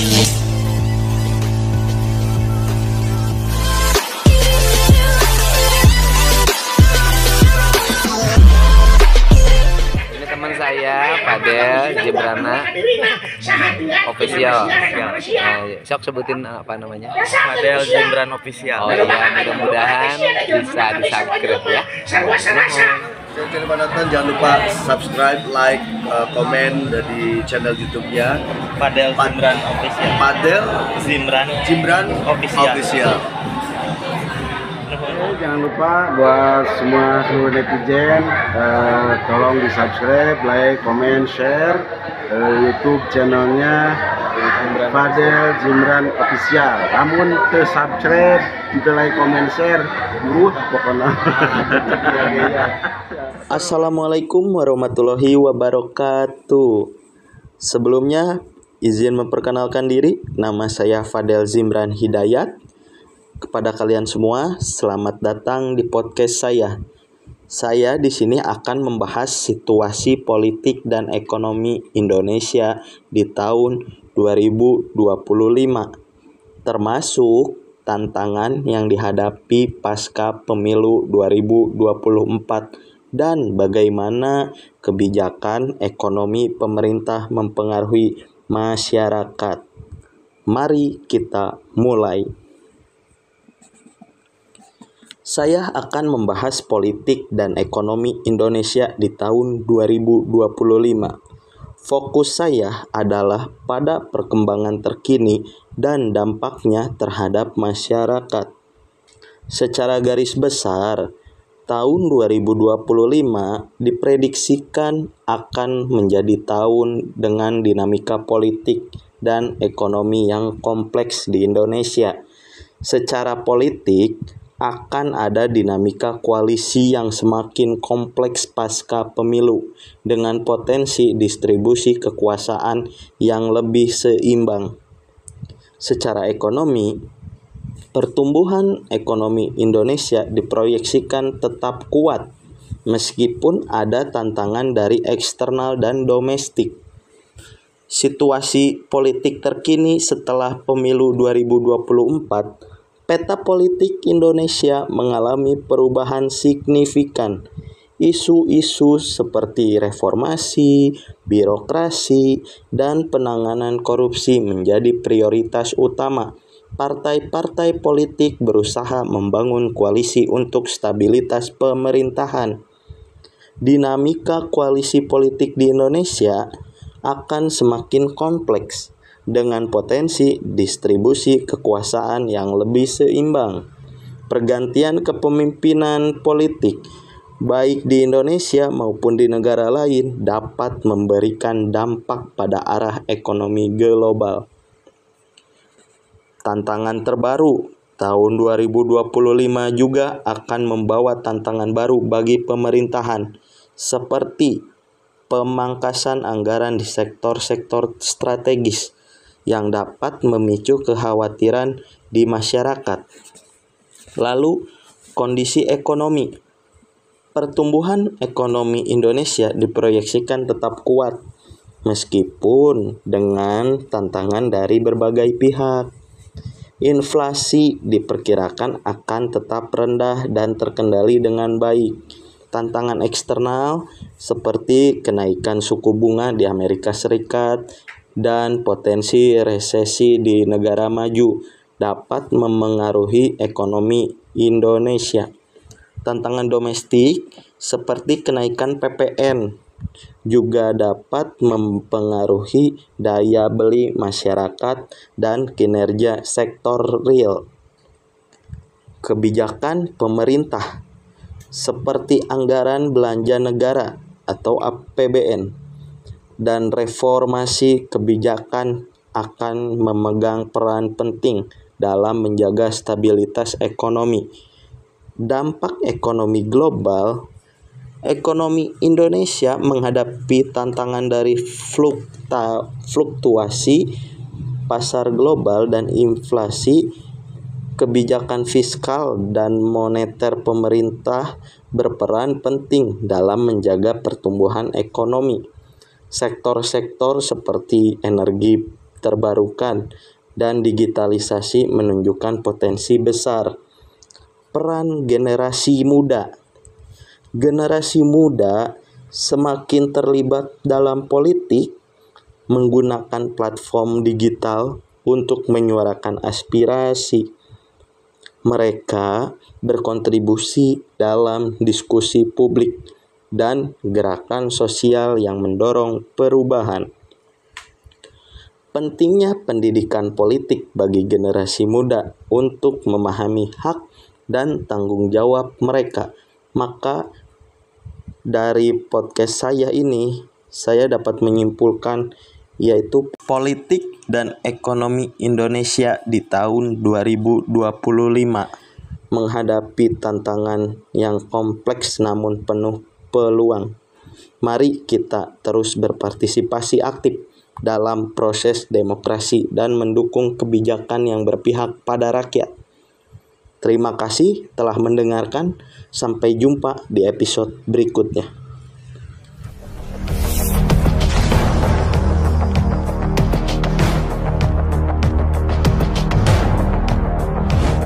Ini teman saya, Fadel Jibrana Official. Sok sebutin apa namanya? Fadel Zimran Official. Oh iya, mudah-mudahan bisa di-subscribe ya. Jangan lupa subscribe, like, komen di channel YouTube-nya Fadel Zimran Official. Fadel Zimran Official. Jangan lupa buat seluruh netizen, tolong di subscribe, like, comment, share YouTube channelnya Fadel Zimran Official. Namun ke subscribe, kita like, comment, share, buruh pokoknya. Assalamualaikum warahmatullahi wabarakatuh. Sebelumnya izin memperkenalkan diri, nama saya Fadel Zimran Hidayat. Kepada kalian semua, selamat datang di podcast saya. Saya di sini akan membahas situasi politik dan ekonomi Indonesia di tahun 2025, termasuk tantangan yang dihadapi pasca pemilu 2024 dan bagaimana kebijakan ekonomi pemerintah mempengaruhi masyarakat. Mari kita mulai. Saya akan membahas politik dan ekonomi Indonesia di tahun 2025. Fokus saya adalah pada perkembangan terkini dan dampaknya terhadap masyarakat. Secara garis besar, tahun 2025 diprediksikan akan menjadi tahun dengan dinamika politik dan ekonomi yang kompleks di Indonesia. Secara politik, akan ada dinamika koalisi yang semakin kompleks pasca pemilu dengan potensi distribusi kekuasaan yang lebih seimbang. Secara ekonomi, pertumbuhan ekonomi Indonesia diproyeksikan tetap kuat meskipun ada tantangan dari eksternal dan domestik. Situasi politik terkini setelah pemilu 2024, peta politik Indonesia mengalami perubahan signifikan. Isu-isu seperti reformasi, birokrasi, dan penanganan korupsi menjadi prioritas utama. Partai-partai politik berusaha membangun koalisi untuk stabilitas pemerintahan. Dinamika koalisi politik di Indonesia akan semakin kompleks dengan potensi distribusi kekuasaan yang lebih seimbang. Pergantian kepemimpinan politik, baik di Indonesia maupun di negara lain, dapat memberikan dampak pada arah ekonomi global. Tantangan terbaru tahun 2025 juga akan membawa tantangan baru bagi pemerintahan, seperti pemangkasan anggaran di sektor-sektor strategis yang dapat memicu kekhawatiran di masyarakat. Lalu, kondisi ekonomi. Pertumbuhan ekonomi Indonesia diproyeksikan tetap kuat, meskipun dengan tantangan dari berbagai pihak. Inflasi diperkirakan akan tetap rendah dan terkendali dengan baik. Tantangan eksternal seperti kenaikan suku bunga di Amerika Serikat dan potensi resesi di negara maju dapat memengaruhi ekonomi Indonesia. Tantangan domestik seperti kenaikan PPN juga dapat mempengaruhi daya beli masyarakat dan kinerja sektor real. Kebijakan pemerintah seperti anggaran belanja negara atau APBN dan reformasi kebijakan akan memegang peran penting dalam menjaga stabilitas ekonomi. Dampak ekonomi global. Ekonomi Indonesia menghadapi tantangan dari fluktuasi pasar global dan inflasi. Kebijakan fiskal dan moneter pemerintah berperan penting dalam menjaga pertumbuhan ekonomi. Sektor-sektor seperti energi terbarukan, dan digitalisasi menunjukkan potensi besar. Peran generasi muda. Generasi muda semakin terlibat dalam politik, menggunakan platform digital untuk menyuarakan aspirasi. Mereka berkontribusi dalam diskusi publik dan gerakan sosial yang mendorong perubahan. Pentingnya pendidikan politik bagi generasi muda untuk memahami hak dan tanggung jawab mereka. Maka dari podcast saya ini, saya dapat menyimpulkan yaitu politik dan ekonomi Indonesia di tahun 2025 menghadapi tantangan yang kompleks namun penuh peluang. Mari kita terus berpartisipasi aktif dalam proses demokrasi dan mendukung kebijakan yang berpihak pada rakyat. Terima kasih telah mendengarkan. Sampai jumpa di episode berikutnya.